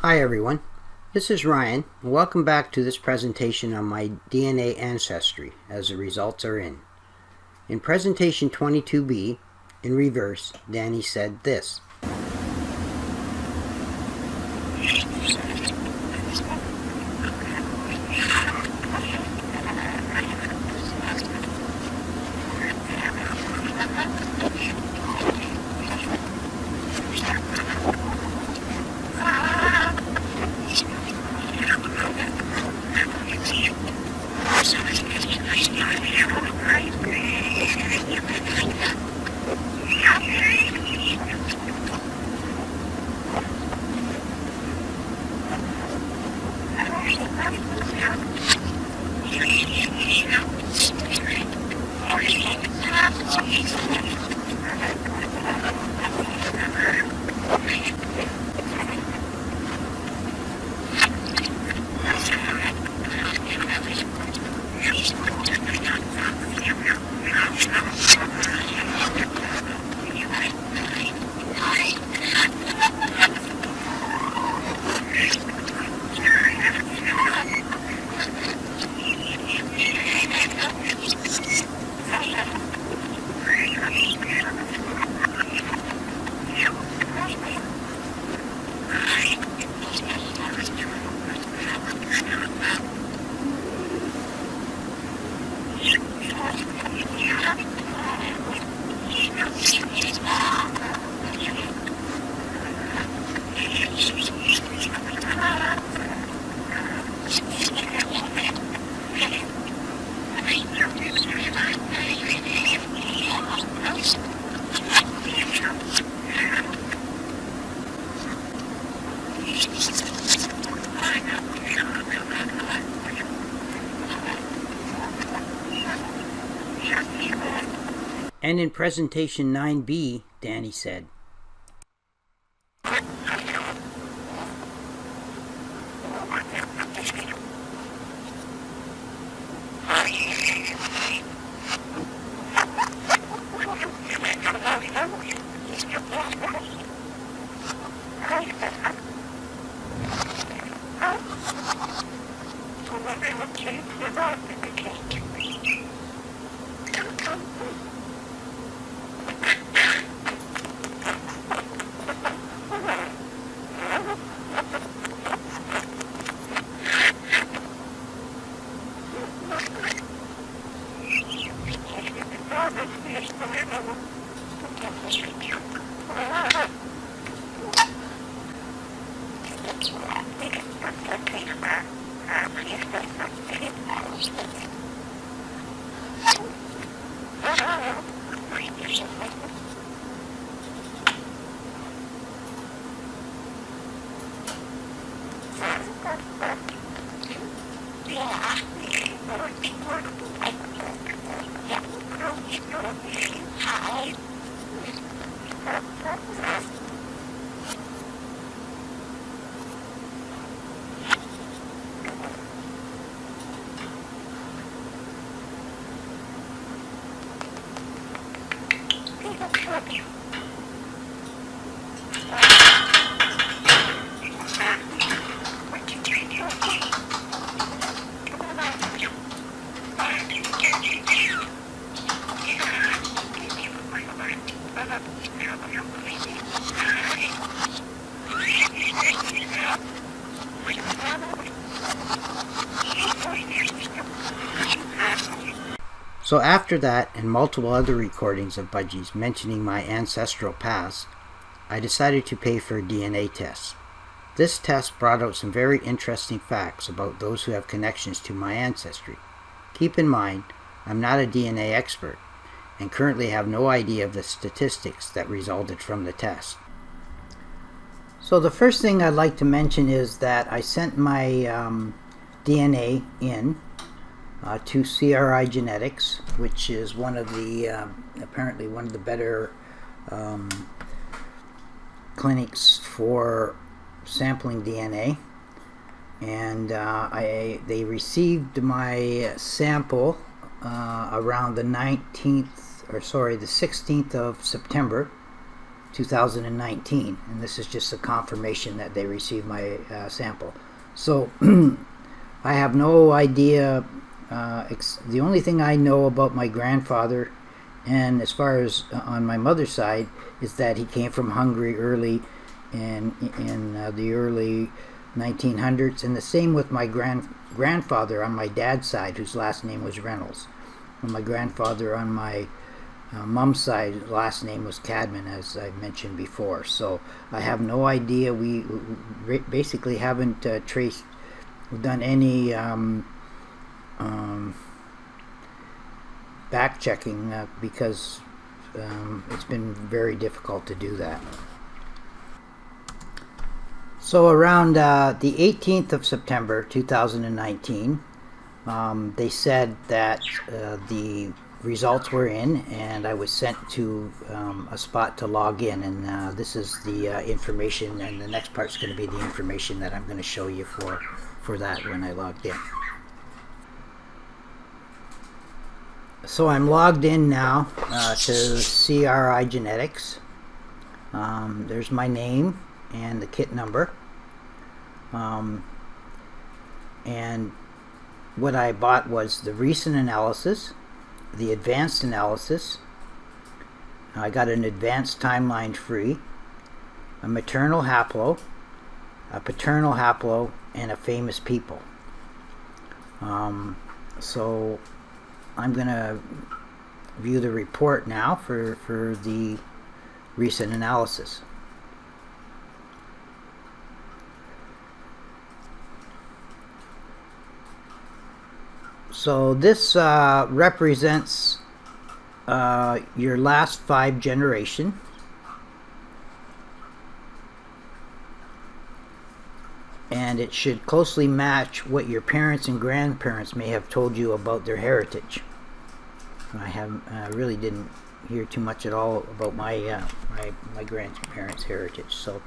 Hi everyone, this is Ryan. Welcome back to this presentation on my DNA ancestry as the results are in. In presentation 22B, in reverse, Danny said this. And in presentation 9B, Danny said, So after that and multiple other recordings of budgies mentioning my ancestral past, I decided to pay for a DNA test. This test brought out some very interesting facts about those who have connections to my ancestry. Keep in mind, I'm not a DNA expert and currently have no idea of the statistics that resulted from the test. So the first thing I'd like to mention is that I sent my DNA in to CRI Genetics, which is one of the apparently one of the better clinics for sampling DNA, and they received my sample around the 16th of September, 2019, and this is just a confirmation that they received my sample. So I have no idea. The only thing I know about my grandfather, and as far as on my mother's side, is that he came from Hungary early in the early 1900s, and the same with my grandfather on my dad's side, whose last name was Reynolds. And my grandfather on my mom's side, last name was Cadman, as I mentioned before. So I have no idea. We basically haven't done any back checking because it's been very difficult to do that. So around the 18th of September 2019, they said that the results were in, and I was sent to a spot to log in, and this is the information, and the next part's going to be the information that I'm going to show you for that when I logged in. So I'm logged in now to CRI Genetics. There's my name and the kit number, and what I bought was the recent analysis, the advanced analysis. I got an advanced timeline free, a maternal haplo, a paternal haplo, and a famous people. So I'm going to view the report now for the recent analysis. So this represents your last 5 generations. And it should closely match what your parents and grandparents may have told you about their heritage. I really didn't hear too much at all about my my grandparents' heritage. So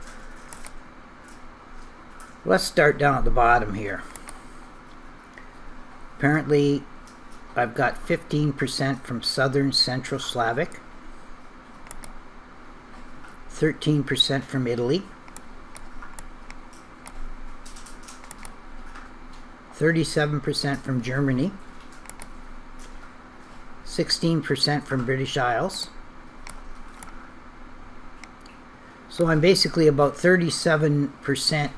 let's start down at the bottom here. Apparently, I've got 15% from Southern Central Slavic, 13% from Italy, 37% from Germany, 16% from British Isles. So I'm basically about 37%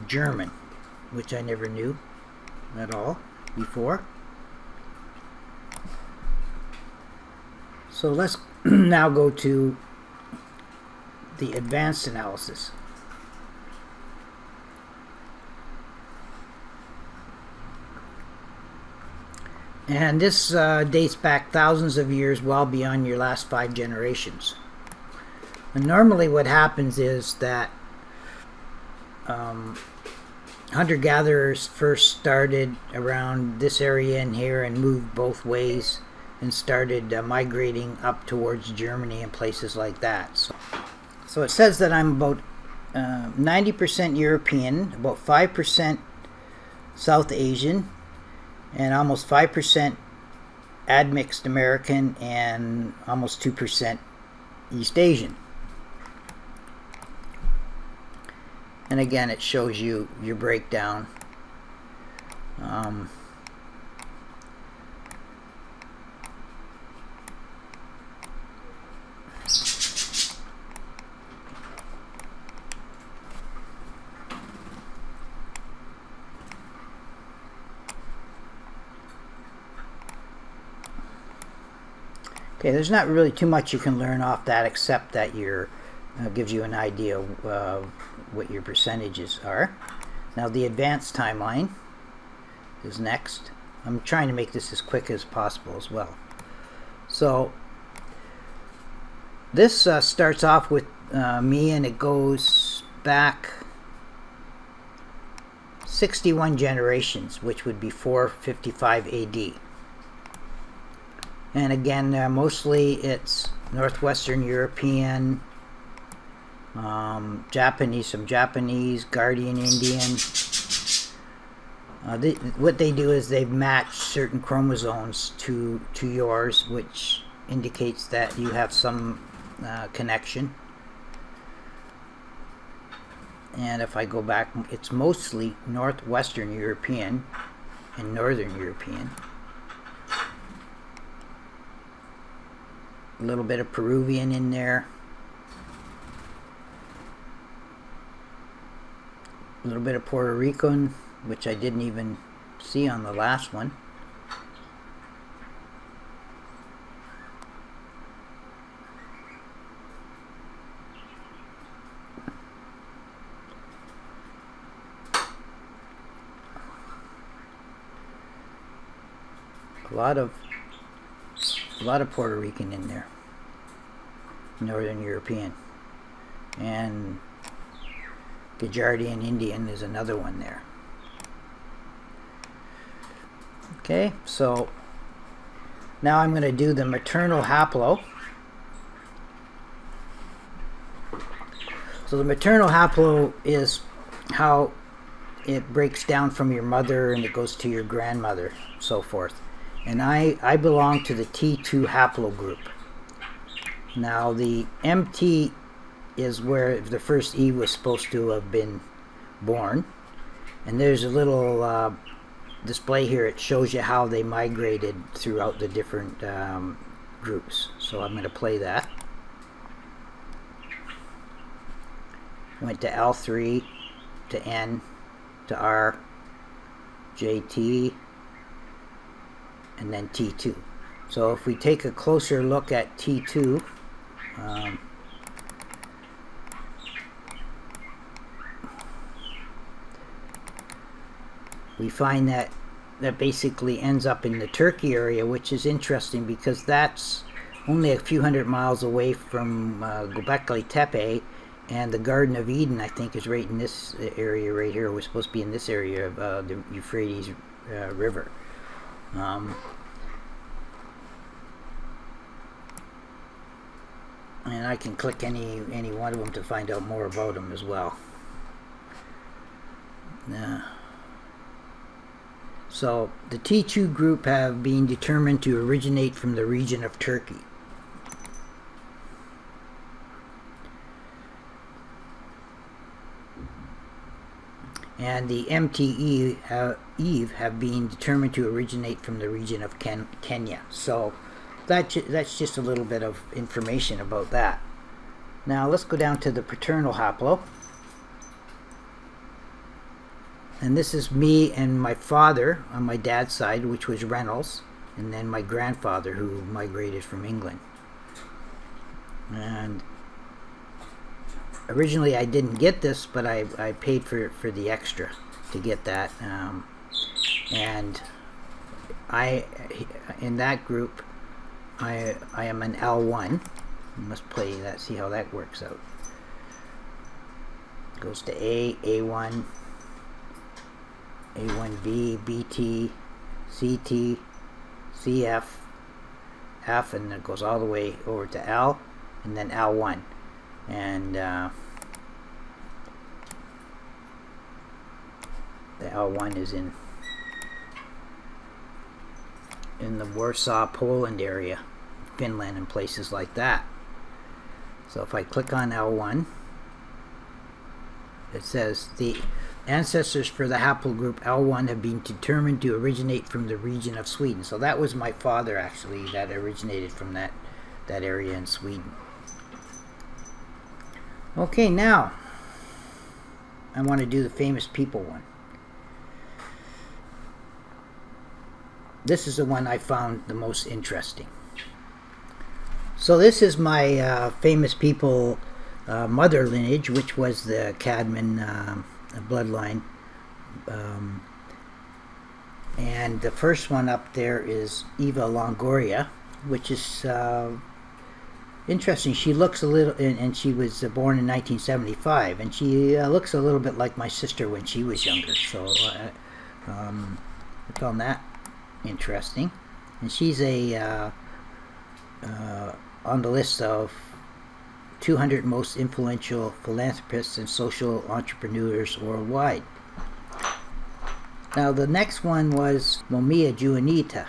German, which I never knew at all before. So let's now go to the advanced analysis. And this dates back thousands of years, well beyond your last 5 generations. And normally what happens is that hunter-gatherers first started around this area in here and moved both ways and started migrating up towards Germany and places like that. So it says that I'm about 90% European, about 5% South Asian, and almost 5% admixed American, and almost 2% East Asian. And again, it shows you your breakdown. Okay, there's not really too much you can learn off that, except that your gives you an idea of what your percentages are. Now the advanced timeline is next. I'm trying to make this as quick as possible as well. So this starts off with me, and it goes back 61 generations, which would be 455 AD. And again, mostly it's Northwestern European, Japanese, some Japanese, Guardian Indian. What they do is they match certain chromosomes to yours, which indicates that you have some connection. And if I go back, it's mostly Northwestern European and Northern European. A little bit of Peruvian in there. A little bit of Puerto Rican, which I didn't even see on the last one. A lot of Puerto Rican in there. Northern European. And Gujaratian Indian is another one there. Okay, so now I'm going to do the maternal haplo. So the maternal haplo is how it breaks down from your mother and it goes to your grandmother, so forth. And I belong to the T2 haplogroup. Now the MT is where the first E was supposed to have been born. And there's a little display here. It shows you how they migrated throughout the different groups. So I'm going to play that. Went to L3, to N, to R, JT, and then T2. So if we take a closer look at T2, we find that basically ends up in the Turkey area, which is interesting because that's only a few hundred miles away from Göbekli Tepe, and the Garden of Eden, I think, is right in this area right here. We're supposed to be in this area of the Euphrates River. And I can click any one of them to find out more about them as well. So the T2 group have been determined to originate from the region of Turkey. And the MTE Eve have been determined to originate from the region of Kenya. So that's just a little bit of information about that. Now let's go down to the paternal haplo. And this is me and my father on my dad's side, which was Reynolds, and then my grandfather who migrated from England. And originally I didn't get this, but I paid for the extra to get that. And in that group, I am an L1. Let's play that, see how that works out. Goes to A, A1, A1B, BT, CT, CF, F, and it goes all the way over to L, and then L1. And the L1 is in the Warsaw, Poland area, Finland, and places like that. So if I click on L1, it says the ancestors for the haplogroup L1 have been determined to originate from the region of Sweden. So that was my father, actually, that originated from that area in Sweden. Okay, now I want to do the famous people one. This is the one I found the most interesting. So this is my famous people mother lineage, which was the Cadman bloodline. And the first one up there is Eva Longoria, which is interesting. She looks a little, and she was born in 1975, and she looks a little bit like my sister when she was younger. So I found that interesting. And she's on the list of 200 most influential philanthropists and social entrepreneurs worldwide. Now the next one was Momia Juanita,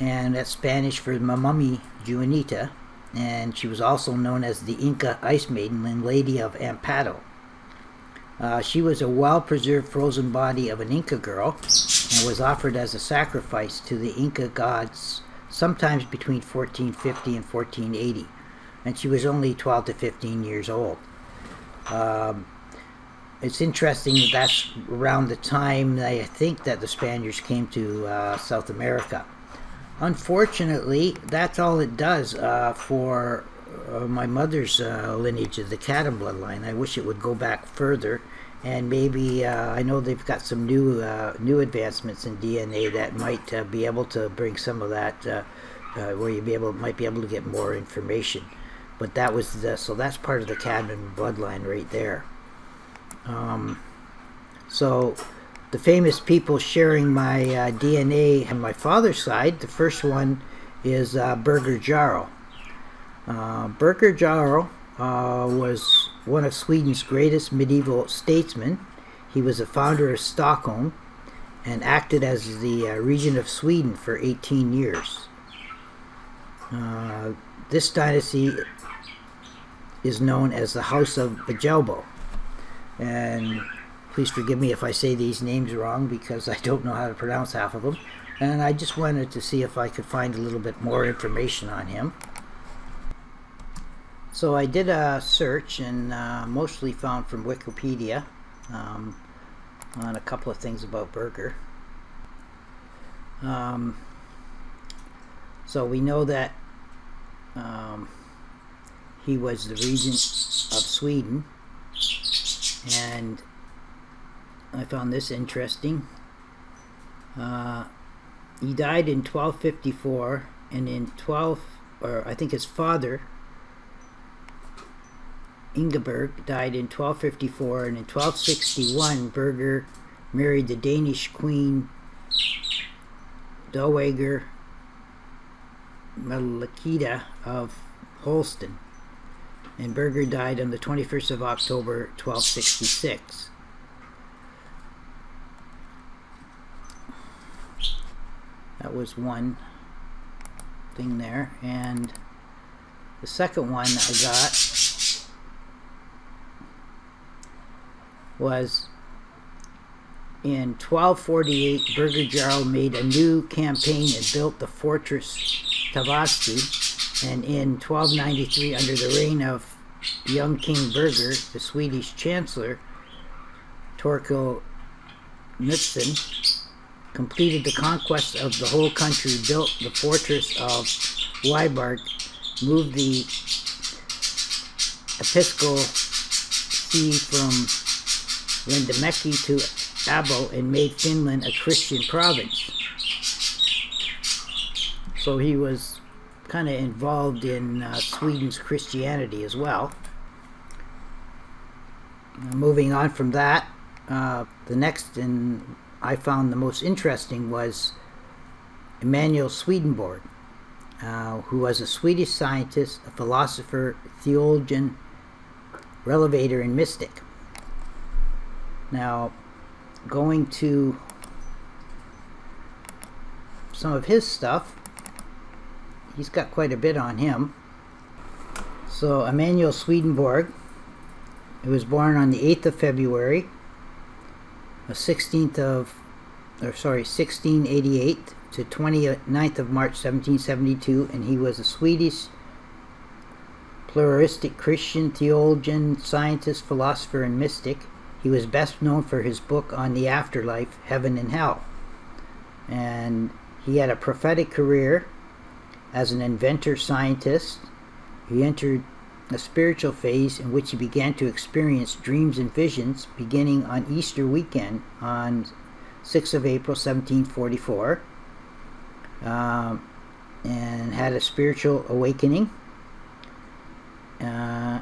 and that's Spanish for Mamami Juanita, and she was also known as the Inca Ice Maiden and Lady of Amparo. She was a well-preserved frozen body of an Inca girl and was offered as a sacrifice to the Inca gods sometimes between 1450 and 1480, and she was only 12 to 15 years old. It's interesting that that's around the time I think that the Spaniards came to South America. Unfortunately, that's all it does for my mother's lineage of the Chatham bloodline. I wish it would go back further, and maybe I know they've got some new advancements in DNA that might be able to bring some of that where you might be able to get more information. But that was so that's part of the Chatham bloodline right there. So the famous people sharing my DNA on my father's side, the first one is Birger Jarl. Birger Jarl was one of Sweden's greatest medieval statesmen. He was a founder of Stockholm and acted as the regent of Sweden for 18 years. This dynasty is known as the House of Bajelbo. And please forgive me if I say these names wrong, because I don't know how to pronounce half of them. And I just wanted to see if I could find a little bit more information on him. So I did a search and mostly found from Wikipedia on a couple of things about Birger. So we know that he was the regent of Sweden. And I found this interesting. He died in 1254, and I think his father, Ingeborg, died in 1254, and in 1261, Birger married the Danish queen Dowager Malakita of Holstein. And Birger died on the 21st of October, 1266. That was one thing there. And the second one I got was in 1248, Birger Jarl made a new campaign and built the fortress Tavasti. And in 1293, under the reign of young King Birger, the Swedish Chancellor Torkel Knutsson completed the conquest of the whole country, built the fortress of Wyberg, moved the episcopal see from Lendemäki to Abo, and made Finland a Christian province. So he was kind of involved in Sweden's Christianity as well. Moving on from that, the next and I found the most interesting was Emanuel Swedenborg, who was a Swedish scientist, a philosopher, theologian, revelator, and mystic. Now, going to some of his stuff, he's got quite a bit on him. So Emanuel Swedenborg, he was born on the 8th of February, 1688 to 29th of March 1772, and he was a Swedish pluralistic Christian theologian, scientist, philosopher, and mystic. He was best known for his book on the afterlife, Heaven and Hell. And he had a prophetic career as an inventor scientist. He entered a spiritual phase in which he began to experience dreams and visions beginning on Easter weekend on 6th of April 1744, and had a spiritual awakening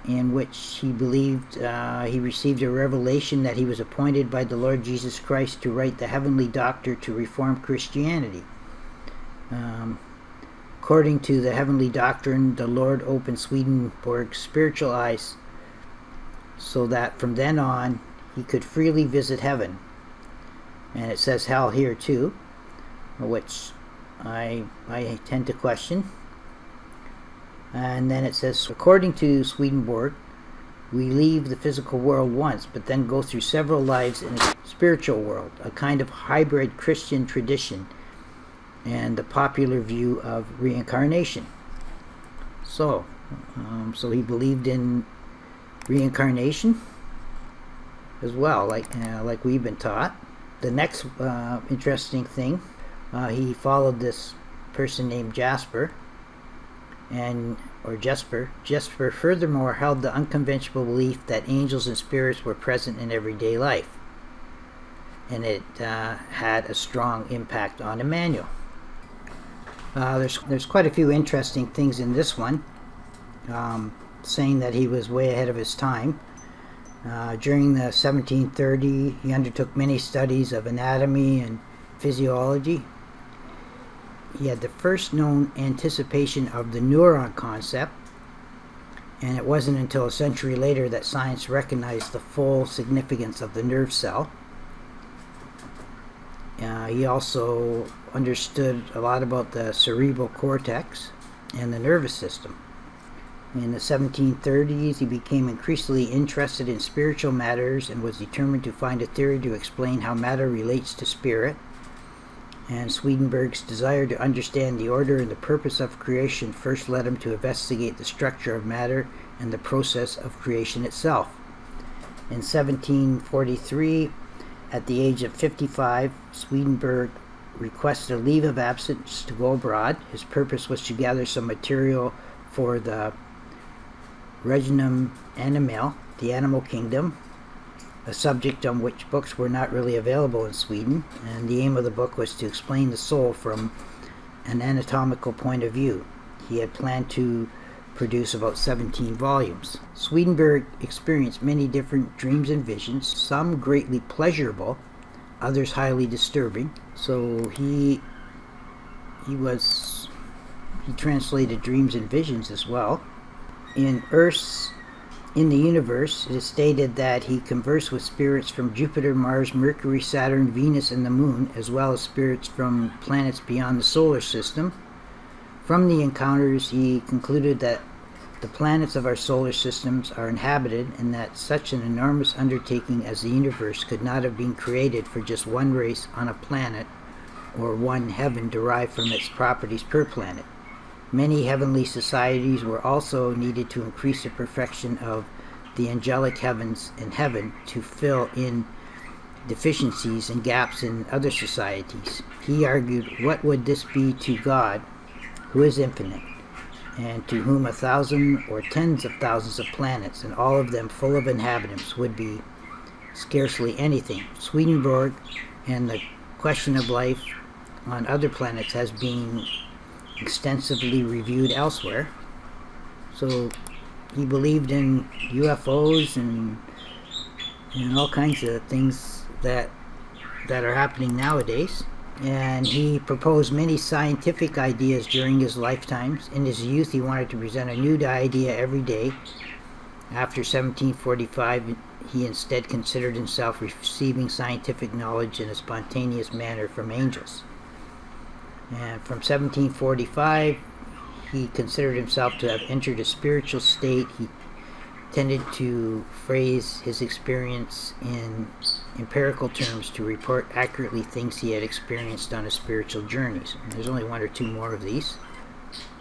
in which he believed he received a revelation that he was appointed by the Lord Jesus Christ to write the Heavenly Doctor to reform Christianity. According to the heavenly doctrine, the Lord opened Swedenborg's spiritual eyes so that from then on he could freely visit heaven. And it says hell here too, which I tend to question. And then it says, according to Swedenborg, we leave the physical world once, but then go through several lives in a spiritual world, a kind of hybrid Christian tradition and the popular view of reincarnation. So he believed in reincarnation as well, like we've been taught. The next interesting thing, he followed this person named Jasper, Jesper furthermore held the unconventional belief that angels and spirits were present in everyday life, and it had a strong impact on Emmanuel. There's quite a few interesting things in this one, saying that he was way ahead of his time. During the 1730s, he undertook many studies of anatomy and physiology. He had the first known anticipation of the neuron concept, and it wasn't until a century later that science recognized the full significance of the nerve cell. He also understood a lot about the cerebral cortex and the nervous system. In the 1730s, he became increasingly interested in spiritual matters and was determined to find a theory to explain how matter relates to spirit. And Swedenborg's desire to understand the order and the purpose of creation first led him to investigate the structure of matter and the process of creation itself. In 1743, at the age of 55, Swedenborg requested a leave of absence to go abroad. His purpose was to gather some material for the Regnum Animal, the animal kingdom, a subject on which books were not really available in Sweden, and the aim of the book was to explain the soul from an anatomical point of view. He had planned to produce about 17 volumes. Swedenborg experienced many different dreams and visions, some greatly pleasurable, others highly disturbing. So he translated dreams and visions as well. In the Universe, it is stated that he conversed with spirits from Jupiter, Mars, Mercury, Saturn, Venus, and the Moon, as well as spirits from planets beyond the solar system. From the encounters, he concluded that the planets of our solar systems are inhabited, and that such an enormous undertaking as the universe could not have been created for just one race on a planet or one heaven derived from its properties per planet. Many heavenly societies were also needed to increase the perfection of the angelic heavens and heaven to fill in deficiencies and gaps in other societies. He argued, what would this be to God, who is infinite, and to whom 1,000 or tens of thousands of planets, and all of them full of inhabitants, would be scarcely anything. Swedenborg and the question of life on other planets has been extensively reviewed elsewhere. So he believed in UFOs and all kinds of things that are happening nowadays. And he proposed many scientific ideas during his lifetimes. In his youth, he wanted to present a new idea every day. After 1745, he instead considered himself receiving scientific knowledge in a spontaneous manner from angels. And from 1745, he considered himself to have entered a spiritual state. He tended to phrase his experience in empirical terms to report accurately things he had experienced on his spiritual journeys. And there's only one or two more of these.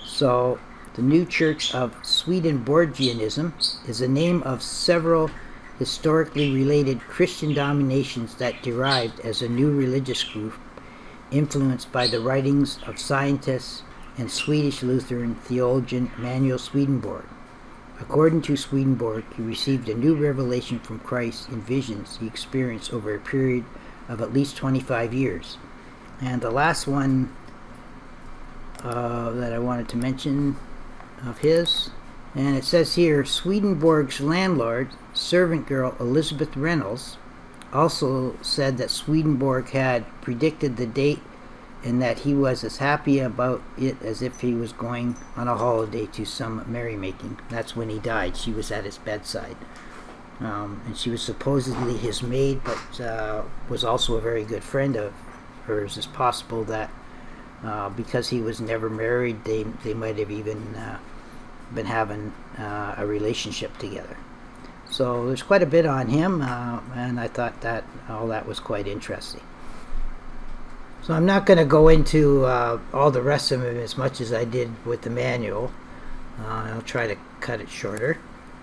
So, the new Church of Swedenborgianism is the name of several historically related Christian denominations that derived as a new religious group influenced by the writings of scientists and Swedish Lutheran theologian Emanuel Swedenborg. According to Swedenborg, he received a new revelation from Christ in visions he experienced over a period of at least 25 years. And the last one that I wanted to mention of his, and it says here, Swedenborg's landlord, servant girl Elizabeth Reynolds, also said that Swedenborg had predicted the date and that he was as happy about it as if he was going on a holiday to some merrymaking. That's when he died. She was at his bedside. And she was supposedly his maid, but was also a very good friend of hers. It's possible that because he was never married, they might have even been having a relationship together. So there's quite a bit on him, and I thought that all that was quite interesting. So I'm not going to go into all the rest of them as much as I did with the manual. I'll try to cut it shorter.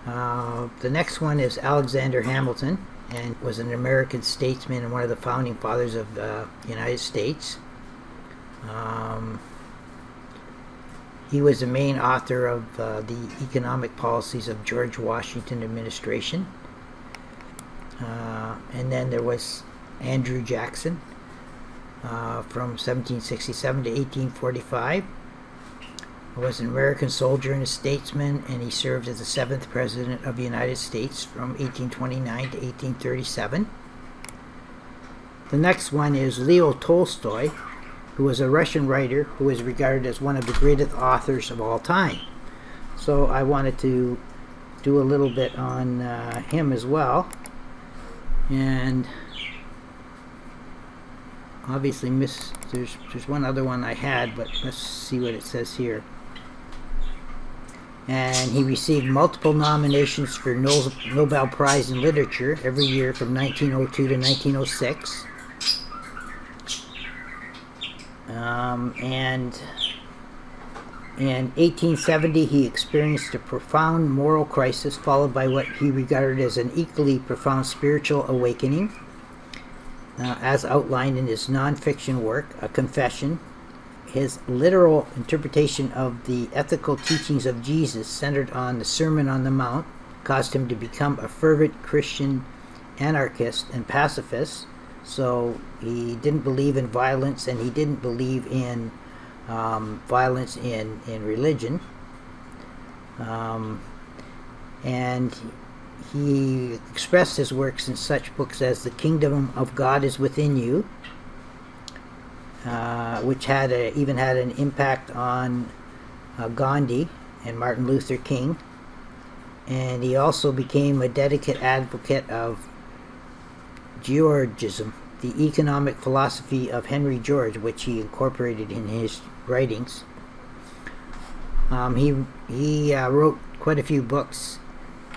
The next one is Alexander Hamilton, and was an American statesman and one of the founding fathers of the United States. He was the main author of the economic policies of George Washington administration. And then there was Andrew Jackson, from 1767 to 1845. He was an American soldier and a statesman, and he served as the 7th President of the United States from 1829 to 1837. The next one is Leo Tolstoy, who was a Russian writer who is regarded as one of the greatest authors of all time. So I wanted to do a little bit on him as well. And obviously there's one other one I had, but let's see what it says here. And he received multiple nominations for Nobel Prize in Literature every year from 1902 to 1906. And in 1870 he experienced a profound moral crisis, followed by what he regarded as an equally profound spiritual awakening, as outlined in his non-fiction work, A Confession. His literal interpretation of the ethical teachings of Jesus, centered on the Sermon on the Mount, caused him to become a fervent Christian anarchist and pacifist. So he didn't believe in violence, and he didn't believe in violence in religion. And he expressed his works in such books as The Kingdom of God is Within You, which even had an impact on Gandhi and Martin Luther King. And he also became a dedicated advocate of Georgism, the economic philosophy of Henry George, which he incorporated in his writings. He wrote quite a few books,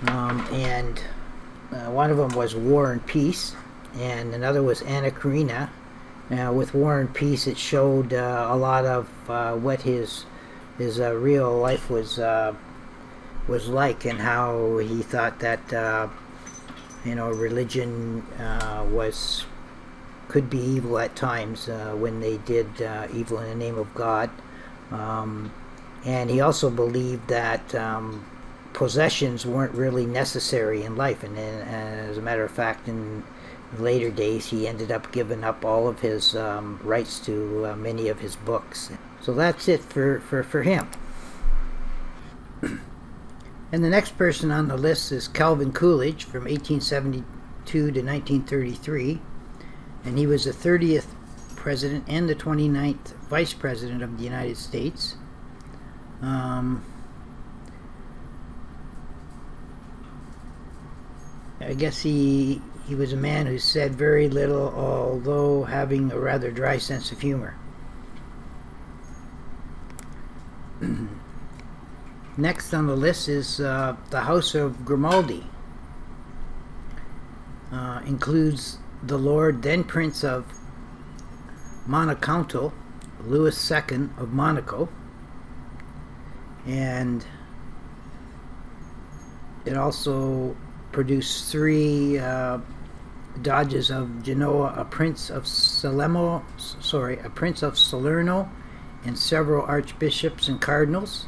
and one of them was War and Peace, and another was Anna Karenina. With War and Peace, it showed a lot of what his real life was like, and how he thought that religion could be evil at times when they did evil in the name of God. And he also believed that possessions weren't really necessary in life, and as a matter of fact, in later days he ended up giving up all of his rights to many of his books. So that's it for him. And the next person on the list is Calvin Coolidge, from 1872 to 1933, and he was the 30th president and the 29th vice president of the United States. I guess he was a man who said very little, although having a rather dry sense of humor. Next on the list is the House of Grimaldi. Includes the Lord, then Prince of Monaconto, Louis II of Monaco, and it also produced 3 Doges of Genoa, a Prince of Salerno, and several archbishops and cardinals.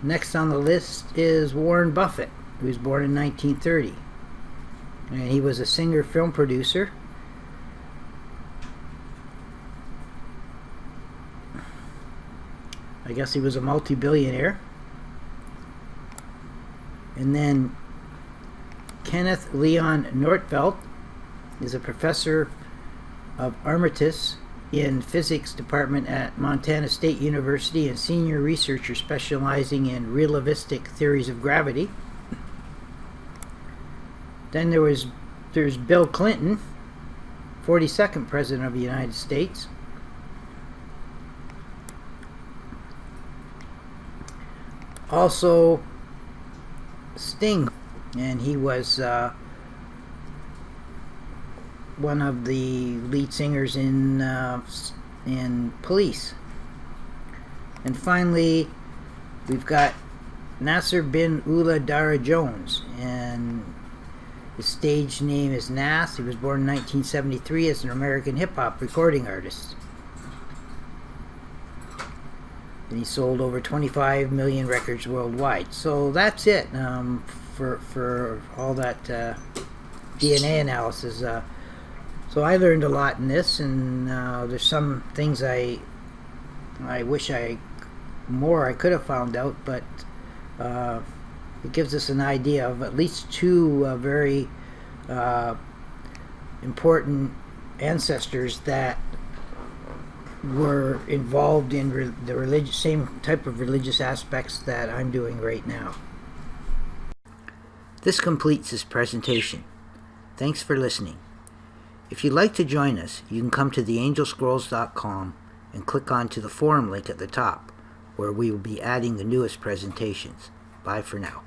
Next on the list is Warren Buffett, who was born in 1930, and he was a singer, film producer. I guess he was a multi-billionaire. And then Kenneth Leon Nordfeld is a professor of Armatus in physics department at Montana State University and senior researcher specializing in relativistic theories of gravity. Then there's Bill Clinton, 42nd President of the United States. Also Sting, and he was one of the lead singers in Police. And finally, we've got Nasser bin Ula Dara Jones, and his stage name is Nas. He was born in 1973 as an American hip-hop recording artist. And he sold over 25 million records worldwide. So that's it for all that DNA analysis. So I learned a lot in this, and there's some things I wish I could have found out, but it gives us an idea of at least two very important ancestors that were involved in the same type of religious aspects that I'm doing right now. This completes this presentation. Thanks for listening. If you'd like to join us, you can come to theangelscrolls.com and click onto the forum link at the top, where we will be adding the newest presentations. Bye for now.